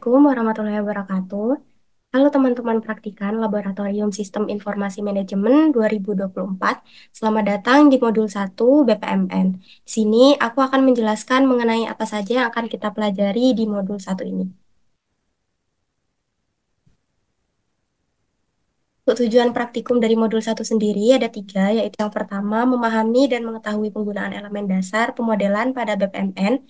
Assalamualaikum warahmatullahi wabarakatuh. Halo teman-teman praktikan Laboratorium Sistem Informasi Manajemen 2024. Selamat datang di modul 1 BPMN. Di sini aku akan menjelaskan mengenai apa saja yang akan kita pelajari di modul 1 ini. Untuk tujuan praktikum dari modul 1 sendiri ada 3, yaitu yang pertama, memahami dan mengetahui penggunaan elemen dasar pemodelan pada BPMN.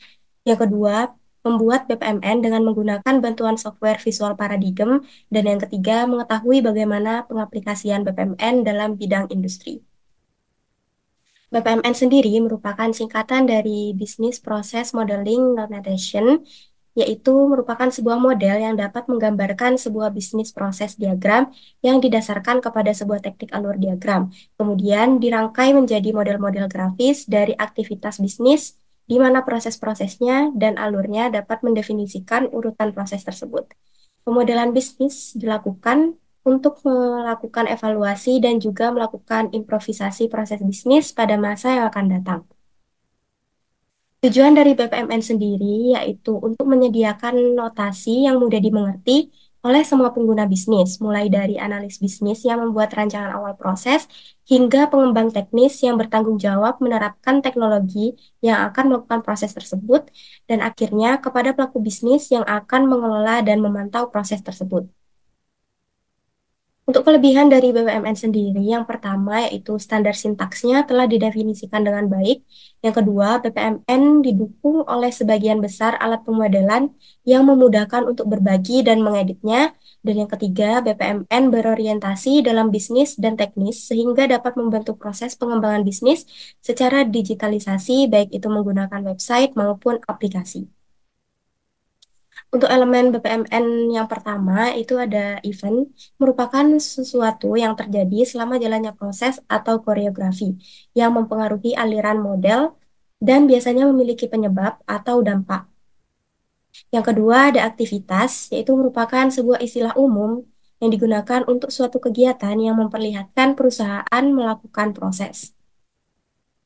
Yang kedua, membuat BPMN dengan menggunakan bantuan software Visual Paradigm. Dan yang ketiga, mengetahui bagaimana pengaplikasian BPMN dalam bidang industri. BPMN sendiri merupakan singkatan dari Business Process Modeling Notation, yaitu merupakan sebuah model yang dapat menggambarkan sebuah bisnis proses diagram yang didasarkan kepada sebuah teknik alur diagram. Kemudian dirangkai menjadi model-model grafis dari aktivitas bisnis, di mana proses-prosesnya dan alurnya dapat mendefinisikan urutan proses tersebut. Pemodelan bisnis dilakukan untuk melakukan evaluasi dan juga melakukan improvisasi proses bisnis pada masa yang akan datang. Tujuan dari BPMN sendiri yaitu untuk menyediakan notasi yang mudah dimengerti oleh semua pengguna bisnis, mulai dari analis bisnis yang membuat rancangan awal proses hingga pengembang teknis yang bertanggung jawab menerapkan teknologi yang akan melakukan proses tersebut, dan akhirnya kepada pelaku bisnis yang akan mengelola dan memantau proses tersebut. Untuk kelebihan dari BUMN sendiri, yang pertama yaitu standar sintaksnya telah didefinisikan dengan baik. Yang kedua, BPMN didukung oleh sebagian besar alat pemodelan yang memudahkan untuk berbagi dan mengeditnya. Dan yang ketiga, BPMN berorientasi dalam bisnis dan teknis sehingga dapat membantu proses pengembangan bisnis secara digitalisasi, baik itu menggunakan website maupun aplikasi. Untuk elemen BPMN yang pertama itu ada event, merupakan sesuatu yang terjadi selama jalannya proses atau koreografi yang mempengaruhi aliran model dan biasanya memiliki penyebab atau dampak. Yang kedua ada aktivitas, yaitu merupakan sebuah istilah umum yang digunakan untuk suatu kegiatan yang memperlihatkan perusahaan melakukan proses.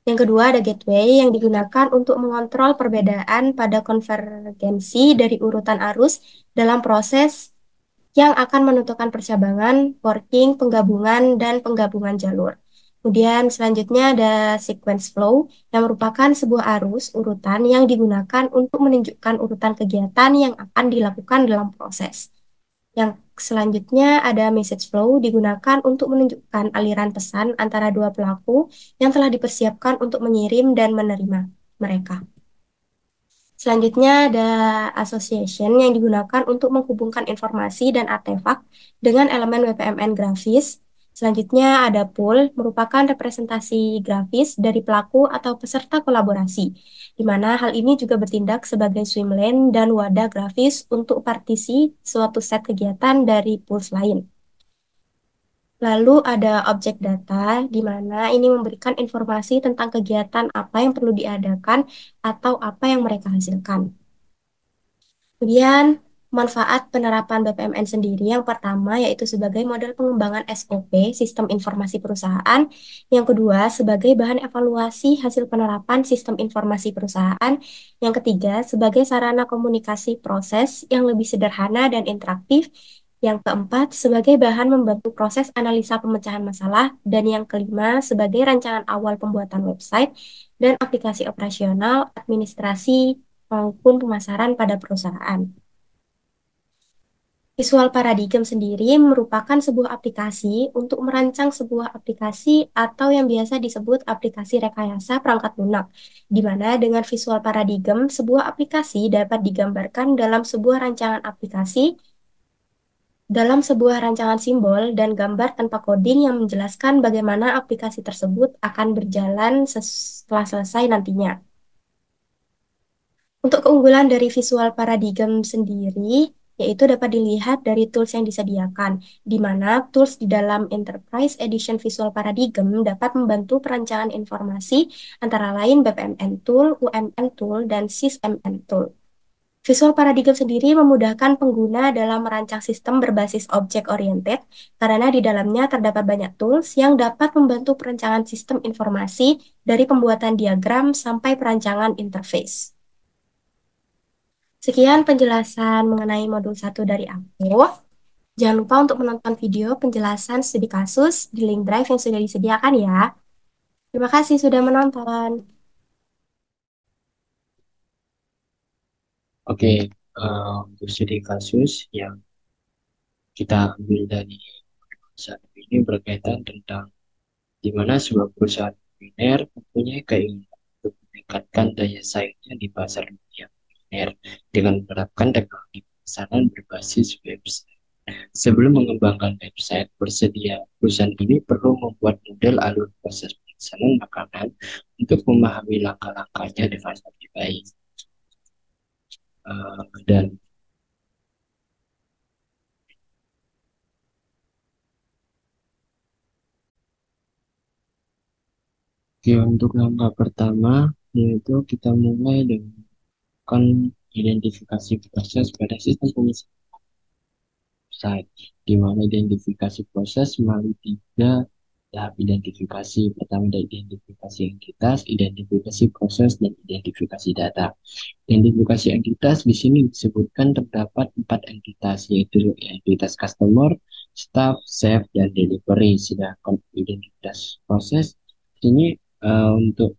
Yang kedua ada gateway yang digunakan untuk mengontrol perbedaan pada konvergensi dari urutan arus dalam proses yang akan menentukan percabangan, forking, penggabungan, dan penggabungan jalur. Kemudian selanjutnya ada sequence flow yang merupakan sebuah arus urutan yang digunakan untuk menunjukkan urutan kegiatan yang akan dilakukan dalam proses. Yang selanjutnya ada message flow digunakan untuk menunjukkan aliran pesan antara dua pelaku yang telah dipersiapkan untuk mengirim dan menerima mereka. Selanjutnya ada association yang digunakan untuk menghubungkan informasi dan artefak dengan elemen WPMN grafis. Selanjutnya ada pool, merupakan representasi grafis dari pelaku atau peserta kolaborasi, di mana hal ini juga bertindak sebagai swim lane dan wadah grafis untuk partisi suatu set kegiatan dari pools lain. Lalu ada objek data, di mana ini memberikan informasi tentang kegiatan apa yang perlu diadakan atau apa yang mereka hasilkan. Kemudian, manfaat penerapan BPMN sendiri yang pertama yaitu sebagai model pengembangan SOP, Sistem Informasi Perusahaan. Yang kedua, sebagai bahan evaluasi hasil penerapan Sistem Informasi Perusahaan. Yang ketiga, sebagai sarana komunikasi proses yang lebih sederhana dan interaktif. Yang keempat, sebagai bahan membantu proses analisa pemecahan masalah. Dan yang kelima, sebagai rancangan awal pembuatan website dan aplikasi operasional, administrasi, maupun pemasaran pada perusahaan. Visual Paradigm sendiri merupakan sebuah aplikasi untuk merancang sebuah aplikasi atau yang biasa disebut aplikasi rekayasa perangkat lunak, di mana dengan Visual Paradigm, sebuah aplikasi dapat digambarkan dalam sebuah rancangan aplikasi, dalam sebuah rancangan simbol dan gambar tanpa coding yang menjelaskan bagaimana aplikasi tersebut akan berjalan setelah selesai nantinya. Untuk keunggulan dari Visual Paradigm sendiri, yaitu dapat dilihat dari tools yang disediakan, di mana tools di dalam Enterprise Edition Visual Paradigm dapat membantu perancangan informasi antara lain BPMN Tool, UMN Tool, dan SysMN Tool. Visual Paradigm sendiri memudahkan pengguna dalam merancang sistem berbasis objek-oriented karena di dalamnya terdapat banyak tools yang dapat membantu perancangan sistem informasi dari pembuatan diagram sampai perancangan interface. Sekian penjelasan mengenai modul satu dari aku. Jangan lupa untuk menonton video penjelasan studi kasus di link Drive yang sudah disediakan ya. Terima kasih sudah menonton. Oke, untuk studi kasus yang kita ambil dari satu ini berkaitan tentang di mana sebuah perusahaan kuliner mempunyai keinginan untuk meningkatkan daya saingnya di pasar dunia kuliner dengan menerapkan teknologi pemesanan berbasis website. Sebelum mengembangkan website bersedia, perusahaan ini perlu membuat model alur proses pemesanan makanan untuk memahami langkah-langkahnya dengan lebih baik. Dan oke, untuk langkah pertama yaitu kita mulai dengan identifikasi proses pada sistem pemesanan website, di mana identifikasi proses melalui tiga tahap identifikasi. Pertama ada identifikasi entitas, identifikasi proses, dan identifikasi data. Identifikasi entitas di sini disebutkan terdapat empat entitas, yaitu entitas customer, staff, chef, dan delivery. Sedangkan identitas proses ini untuk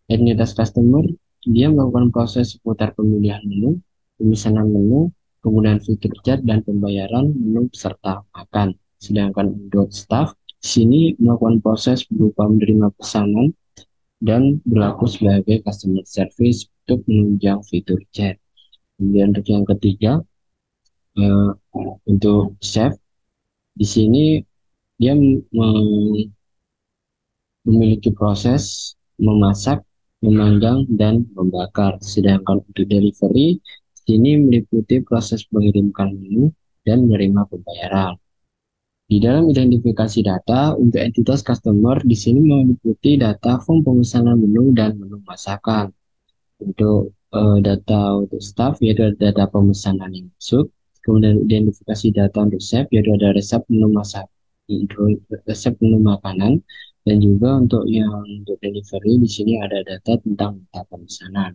identitas customer, dia melakukan proses seputar pemilihan menu, pemesanan menu, kemudian fitur chat dan pembayaran menu peserta makan. Sedangkan untuk staff, di sini melakukan proses berupa menerima pesanan dan berlaku sebagai customer service untuk menunjang fitur chat. Kemudian untuk yang ketiga, eh, untuk chef, di sini dia memiliki proses memasak, memanggang, dan membakar. Sedangkan untuk delivery, sini meliputi proses mengirimkan menu dan menerima pembayaran. Di dalam identifikasi data, untuk entitas customer di sini meliputi data form pemesanan menu dan menu masakan. Untuk data untuk staff, yaitu ada data pemesanan yang masuk, kemudian identifikasi data untuk chef, yaitu ada resep menu masak, resep menu makanan, dan juga untuk yang untuk delivery di sini ada data tentang data pemesanan.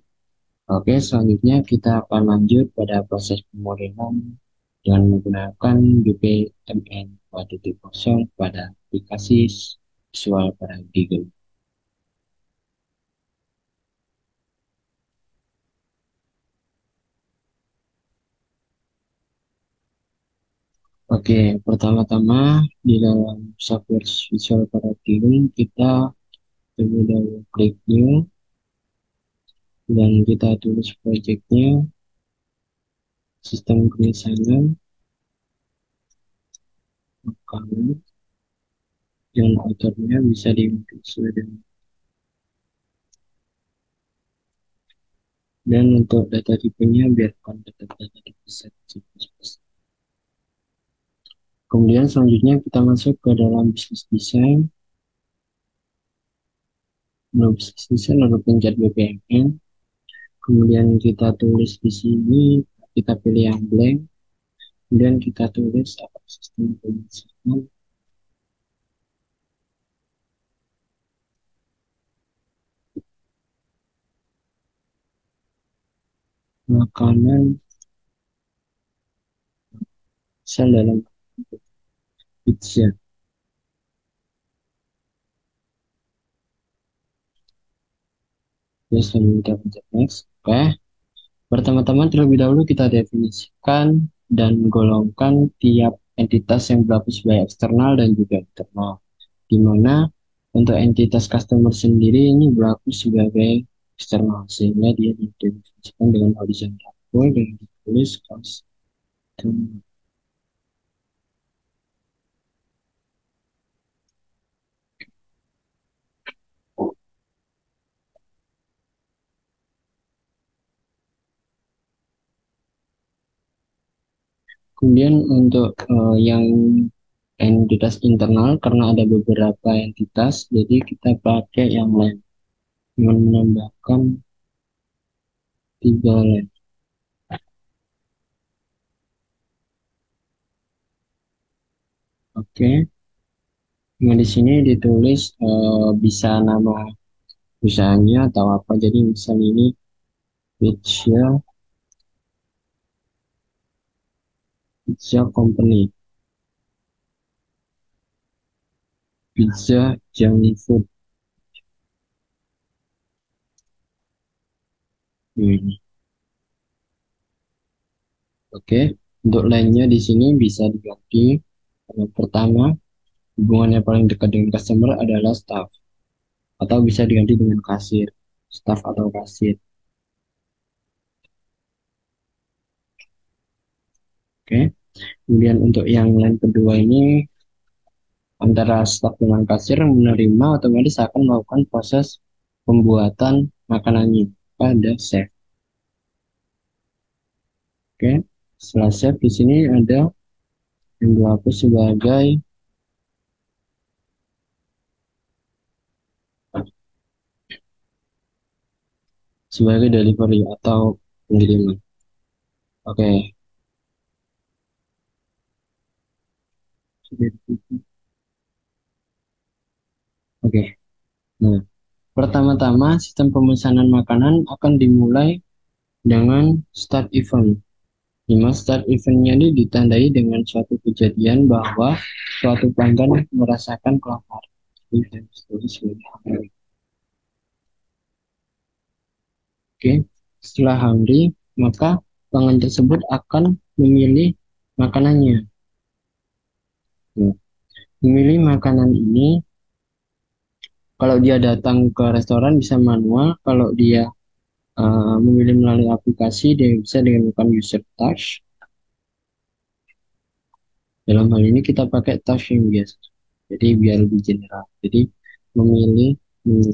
Oke, selanjutnya kita akan lanjut pada proses pemodelan dengan menggunakan BPMN 2.0 pada aplikasi visual pada Google. Oke, pertama-tama di dalam software Visual Paradigm kita terlebih dahulu klik new dan kita tulis projectnya sistem kemisalan makanan dan autornya bisa diganti sesuai dengan dan untuk data tipenya biarkan tetap data tipe set C++. Kemudian selanjutnya kita masuk ke dalam bisnis design, bisnis design lalu pencet BPMN, kemudian kita tulis di sini, kita pilih yang blank, kemudian kita tulis apa sistem pemesanan makanan sel dalam pizza. Terus kita pencet next. Oke. Pertama-tama terlebih dahulu kita definisikan dan golongkan tiap entitas yang berlaku sebagai eksternal dan juga internal. Di mana untuk entitas customer sendiri ini berlaku sebagai eksternal sehingga dia didefinisikan dengan horizontal dan ditulis customer. Kemudian untuk yang entitas internal karena ada beberapa entitas, jadi kita pakai yang lain dengan menambahkan 3 line. Oke, nah di sini ditulis bisa nama perusahaannya atau apa. Jadi misal ini Pizza Pizza Company, pizza junk food. Hmm. Oke, untuk lainnya di sini bisa diganti. Yang pertama, hubungan yang paling dekat dengan customer adalah staff, atau bisa diganti dengan kasir, staff atau kasir. Oke, kemudian untuk yang lain kedua ini antara staff dengan kasir yang menerima otomatis akan melakukan proses pembuatan makanannya pada chef. Oke, setelah chef di sini ada yang berlaku sebagai delivery atau pengiriman. Oke, oke. Nah, pertama-tama sistem pemesanan makanan akan dimulai dengan start event. Di mana start eventnya ini ditandai dengan suatu kejadian bahwa suatu pelanggan merasakan kelaparan. Oke, setelah hungry, maka pelanggan tersebut akan memilih makanannya. Nah, memilih makanan ini, kalau dia datang ke restoran bisa manual, kalau dia memilih melalui aplikasi, dia bisa dengan menggunakan user touch. Dalam hal ini kita pakai touch yang biasa. Jadi biar lebih general. Jadi memilih menu.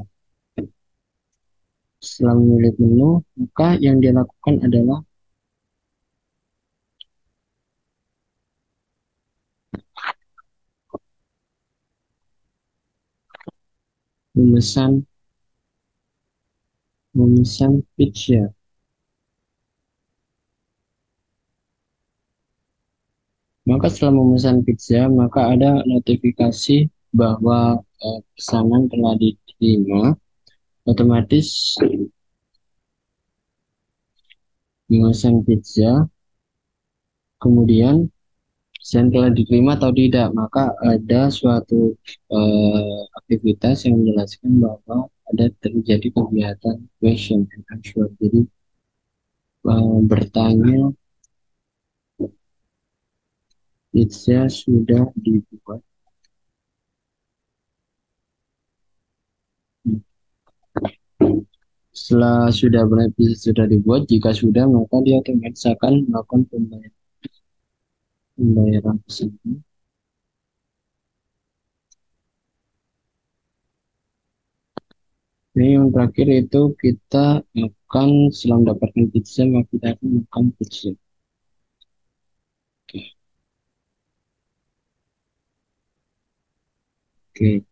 Setelah memilih menu, maka yang dia lakukan adalah memesan memesan pizza. Maka setelah memesan pizza, maka ada notifikasi bahwa pesanan telah diterima. Otomatis memesan pizza, kemudian pesanan telah diterima atau tidak, maka ada suatu aktivitas yang menjelaskan bahwa ada terjadi kegiatan question and answer. Jadi bertanya pizza sudah dibuat. Setelah sudah benar pizza sudah dibuat, jika sudah maka dia otomatis akan melakukan pembayaran pesanan. Ini yang terakhir itu kita akan setelah mendapatkan pizza maka kita akan makan pizza. Oke, oke.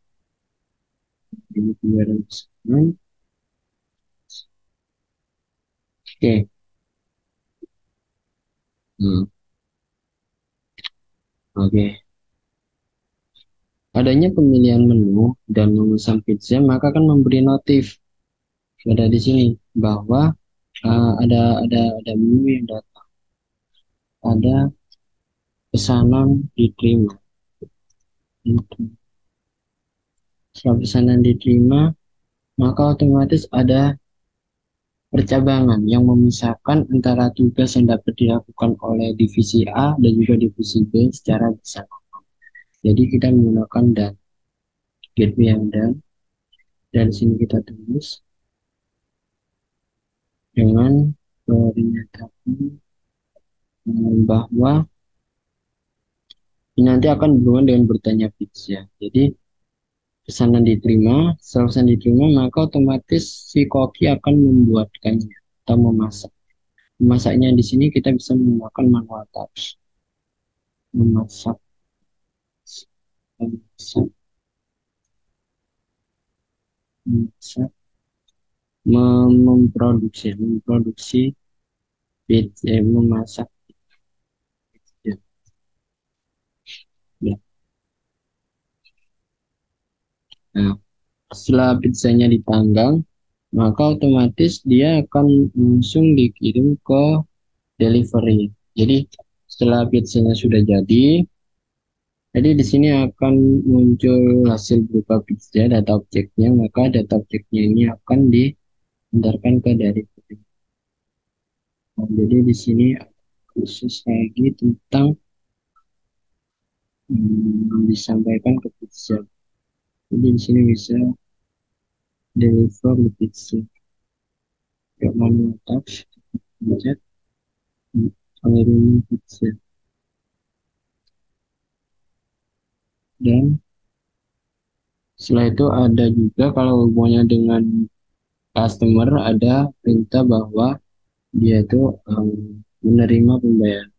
Ini pembayaran pesanan. Oke. Hmm, oke. Adanya pemilihan menu dan memesan pizza maka akan memberi notif ada di sini bahwa ada menu yang datang, ada pesanan diterima. Setelah pesanan diterima, maka otomatis ada percabangan yang memisahkan antara tugas yang dapat dilakukan oleh divisi A dan juga divisi B secara bersama. Jadi kita menggunakan dan gateway yang dan sini kita tulis dengan pernyataan bahwa ini nanti akan berhubungan dengan bertanya pizza. Jadi pesanan diterima, setelah pesanan diterima maka otomatis si koki akan membuatkannya atau memasak. Memasaknya di sini kita bisa menggunakan manual touch. Memasak, memasak, memasak, memproduksi pizza, memasak pizza. Ya. Nah, setelah pizzanya dipanggang, maka otomatis dia akan langsung dikirim ke delivery. Jadi Setelah pizzanya sudah jadi di sini akan muncul hasil berupa pizza data objeknya, maka data objeknya ini akan diantarkan ke dari pizza. Nah, jadi di sini khusus lagi tentang disampaikan ke pizza. Jadi di sini bisa deliver the pizza. Yuk manual touch, pencet, pengiriman pizza. Dan setelah itu ada juga kalau hubungannya dengan customer ada perintah bahwa dia itu menerima pembayaran.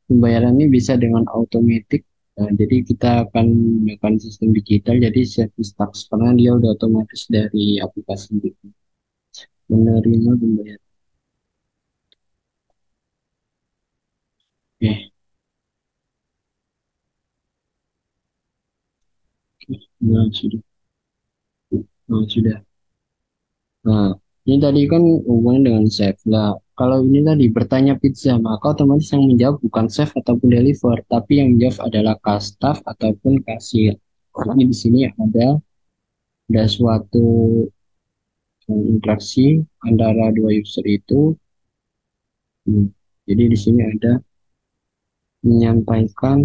Pembayaran ini bisa dengan automatic. Nah, jadi kita akan menggunakan sistem digital, jadi service tax karena dia udah otomatis dari aplikasi gitu. Menerima pembayaran. Oke, nah sudah, nah sudah. Nah, ini tadi kan hubungan dengan chef. Nah, kalau ini tadi bertanya pizza, maka otomatis yang menjawab bukan chef ataupun deliver, tapi yang menjawab adalah staff ataupun kasir. Jadi di sini ada suatu interaksi antara dua user itu. Hmm, Jadi di sini ada menyampaikan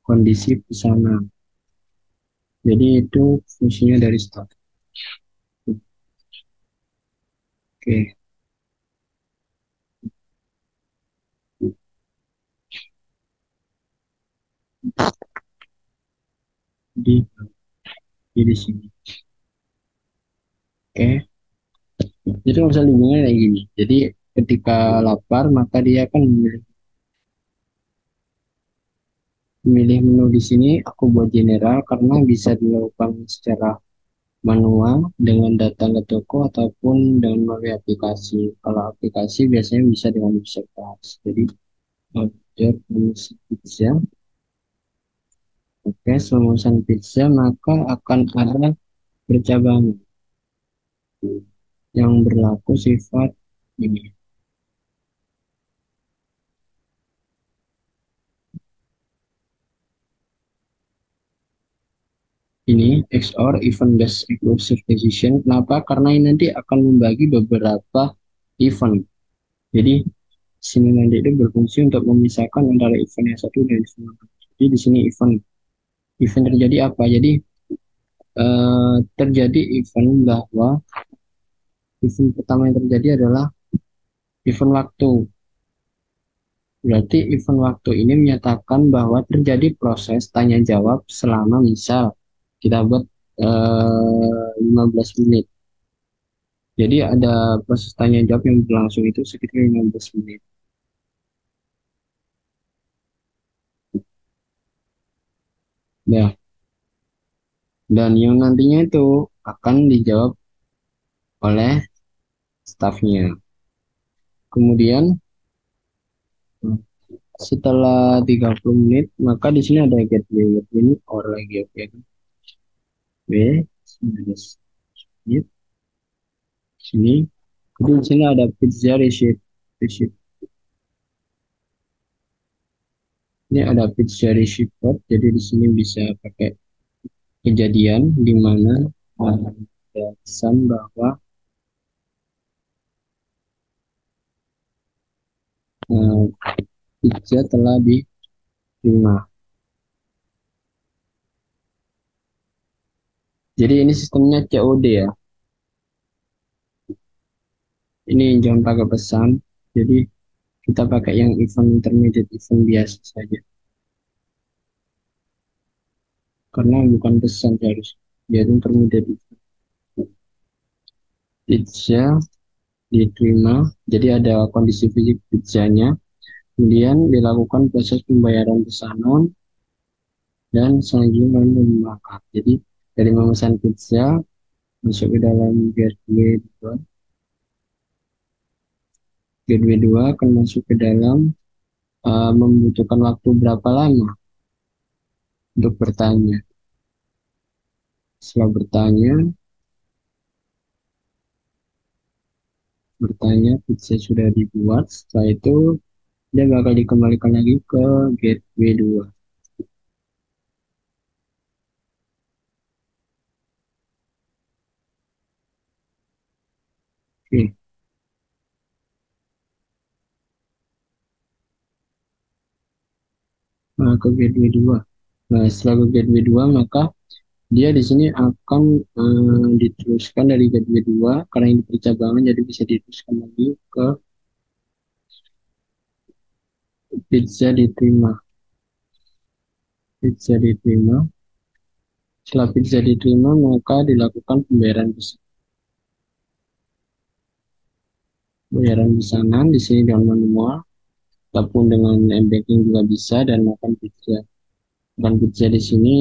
kondisi pesanan. Jadi itu fungsinya dari staff. Oke, di di sini. Oke, jadi kalau misalnya hubungannya kayak gini. Jadi ketika lapar maka dia akan memilih menu di sini. Aku buat general karena bisa dilakukan secara manual dengan datang ke toko ataupun dengan melalui aplikasi. Kalau aplikasi biasanya bisa dengan website. Jadi order pizza. Oke, pemesan pizza maka akan ada bercabang yang berlaku sifat ini. Ini XOR event based exclusive decision. Kenapa? Karena ini nanti akan membagi beberapa event. Jadi sini nanti itu berfungsi untuk memisahkan antara event yang satu dan event yang lain. Jadi di sini event terjadi apa? Jadi terjadi event bahwa event pertama yang terjadi adalah event waktu. Berarti event waktu ini menyatakan bahwa terjadi proses tanya jawab selama misal kita buat 15 menit. Jadi ada proses tanya jawab yang berlangsung itu sekitar 15 menit. Nah, dan yang nantinya itu akan dijawab oleh stafnya. Kemudian setelah 30 menit, maka di sini ada gateway. Gateway ini or lagi, oke. B, sini ada skip, sini. Jadi di sini ada pizza receipt. Receipt. Ini ada pizza receipt code. Jadi di sini bisa pakai kejadian di mana ada pesan bahwa eh, pizza telah diterima. Jadi ini sistemnya COD ya. Ini jangan pakai pesan. Jadi kita pakai yang event intermediate event biasa saja. Karena bukan pesan harus. Dia itu intermediate event. Pizza diterima. Jadi ada kondisi fisik pizzanya. Kemudian dilakukan proses pembayaran pesanan dan selanjutnya memakan. Jadi dari memesan pizza masuk ke dalam gateway 2. Gateway 2 akan masuk ke dalam membutuhkan waktu berapa lama untuk bertanya. Setelah bertanya, bertanya pizza sudah dibuat. Setelah itu dia bakal dikembalikan lagi ke gateway 2. Oke, nah, ke gateway 2. Nah, setelah ke gateway 2 maka dia di sini akan diteruskan dari gateway 2 karena ini percabangan jadi bisa diteruskan lagi ke pizza diterima. Pizza diterima. Setelah pizza diterima maka dilakukan pembayaran pesanan di sini dengan manual ataupun dengan m-banking juga bisa dan makan pizza. Makan pizza di sini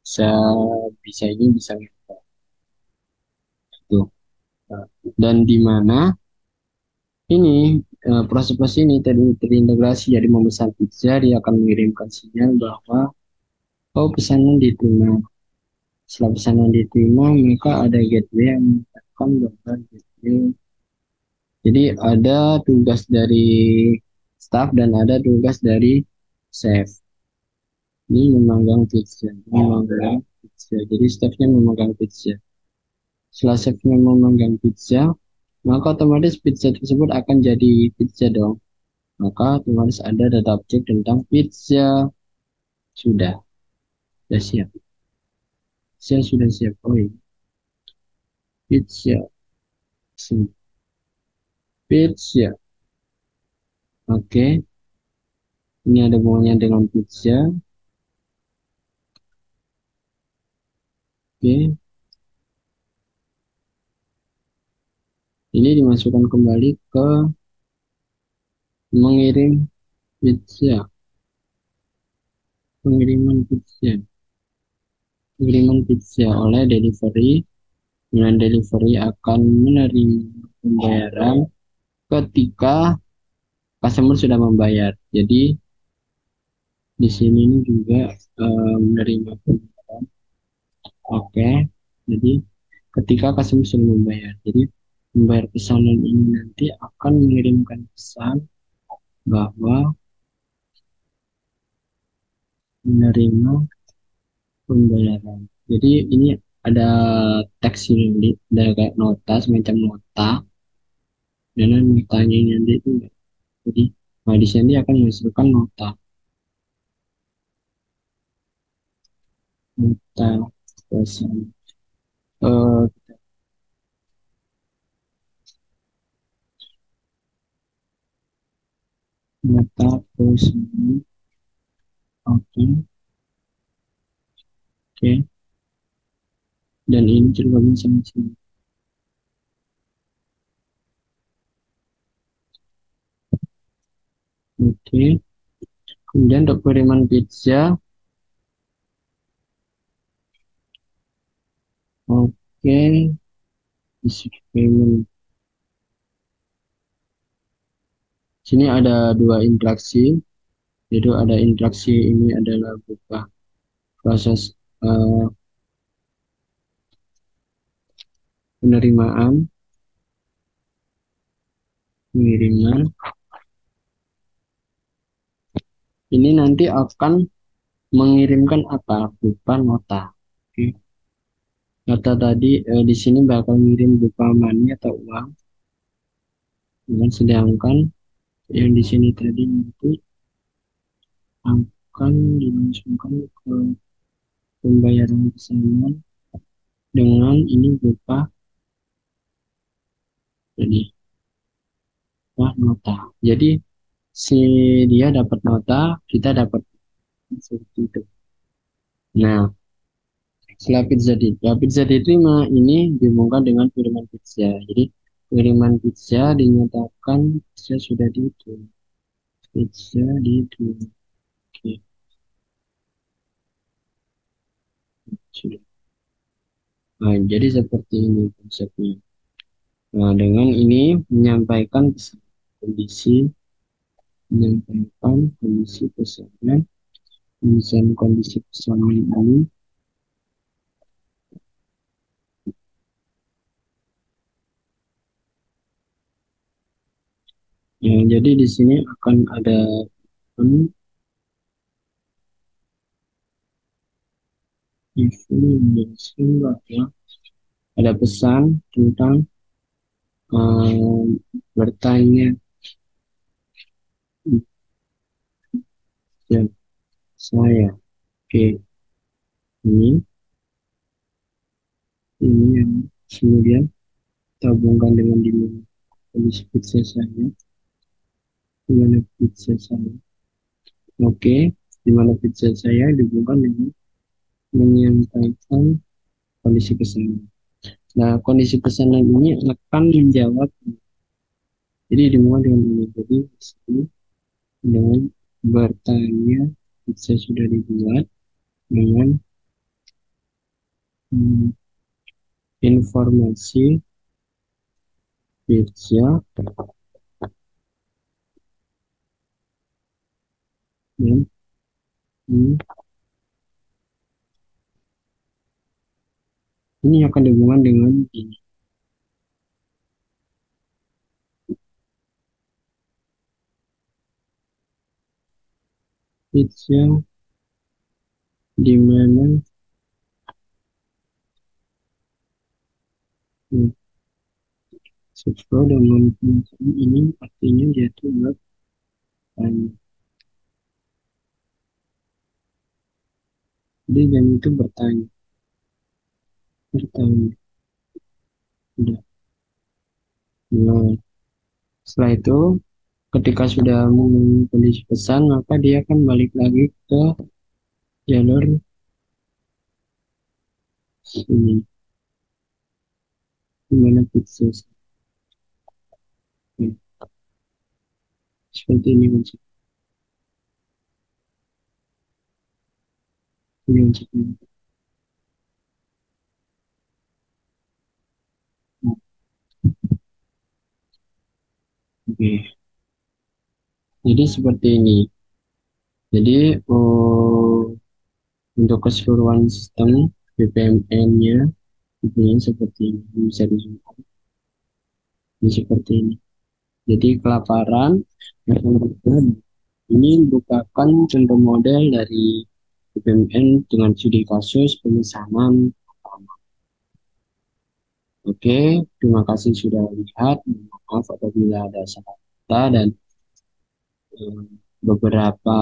bisa bisa ini bisa gitu. Dan di mana ini proses-proses ini terintegrasi jadi memesan pizza dia akan mengirimkan sinyal bahwa oh pesanan diterima. Setelah pesanan diterima maka ada gateway yang mengatakan bahwa gateway. Jadi ada tugas dari staff dan ada tugas dari chef. Ini memegang pizza, memegang pizza. Jadi staffnya memegang pizza. Setelah chefnya memegang pizza, maka otomatis pizza tersebut akan jadi pizza dong. Maka otomatis ada data objek tentang pizza. Sudah, sudah siap. Pizza sudah siap. Oh iya, pizza. Pizza. Oke, ini ada hubungannya dengan pizza. Oke, ini dimasukkan kembali ke mengirim pizza. Pengiriman pizza. Pengiriman pizza oleh delivery. Dengan delivery akan menerima pembayaran ketika customer sudah membayar. Jadi di sini ini juga menerima pembayaran. Oke, jadi ketika customer sudah membayar, jadi membayar pesanan ini nanti akan mengirimkan pesan bahwa menerima pembayaran. Jadi ini ada teks ini, ada kayak nota, semacam nota, dan notanya ini nanti itu jadi nah, di sini akan menghasilkan nota, nota pesan, eh, nota pesan, oke, oke, dan ini tergabung sama sini, oke. Kemudian untuk kiriman pizza, oke, isi payment. Sini ada dua interaksi, yaitu ada interaksi ini adalah berupa proses eh, penerimaan, pengiriman. Ini nanti akan mengirimkan apa? Berupa nota. Oke. Nota tadi di sini bakal ngirim berupa money atau uang. Dan sedangkan yang di sini tadi nanti akan dilangsungkan ke pembayaran pesanan dengan ini berupa jadi wah, nota. Jadi si dia dapat nota, kita dapat seperti itu. Nah, setelah pizza diterima, ini dihubungkan dengan kiriman pizza. Jadi kiriman pizza dinyatakan pizza sudah diterima. Pizza diterima. Oke, sudah. Nah, jadi seperti ini konsepnya. Nah, dengan ini menyampaikan kondisi, menyampaikan kondisi pesanan, misalnya kondisi pesanan ini, Ya, jadi di sini akan ada event, menjelaskan bahwa ada pesan tentang bertanya dan saya. Oke, ini ini yang kemudian tabungkan dengan di mana kondisi pizza saya, di mana pizza saya. Oke, di mana pizza saya dihubungkan dengan menyampaikan kondisi pesanan. Nah, kondisi pesanan ini akan menjawab, jadi dimulai dengan ini. Jadi di sini dengan bertanya pizza sudah dibuat dengan hmm, informasi pizza dan hmm, ini akan dihubungkan dengan ini. Pizza di mana hmm, sesuai dengan fungsi ini artinya dia itu bertanya. Jadi dan itu bertanya, bertanya. Udah. Nah, setelah itu ketika sudah memenuhi kondisi pesan, maka dia akan balik lagi ke jalur sini, di mana pizza. Nah, seperti ini konsepnya. Nah, oke. Jadi seperti ini. Jadi untuk keseluruhan sistem BPMN-nya ini seperti ini. Bisa dizoom ini seperti ini. Jadi kelaparan ini merupakan contoh model dari BPMN dengan studi kasus pemesanan. Oke, terima kasih sudah lihat. Maaf apabila ada salah kata dan eh, beberapa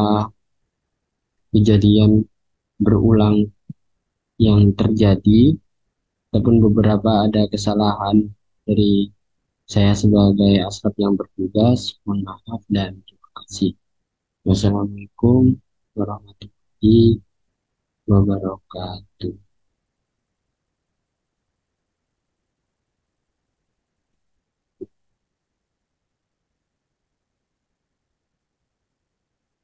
kejadian berulang yang terjadi, ataupun beberapa ada kesalahan dari saya sebagai asraf yang bertugas. Mohon maaf dan terima kasih. Wassalamualaikum warahmatullahi wabarakatuh.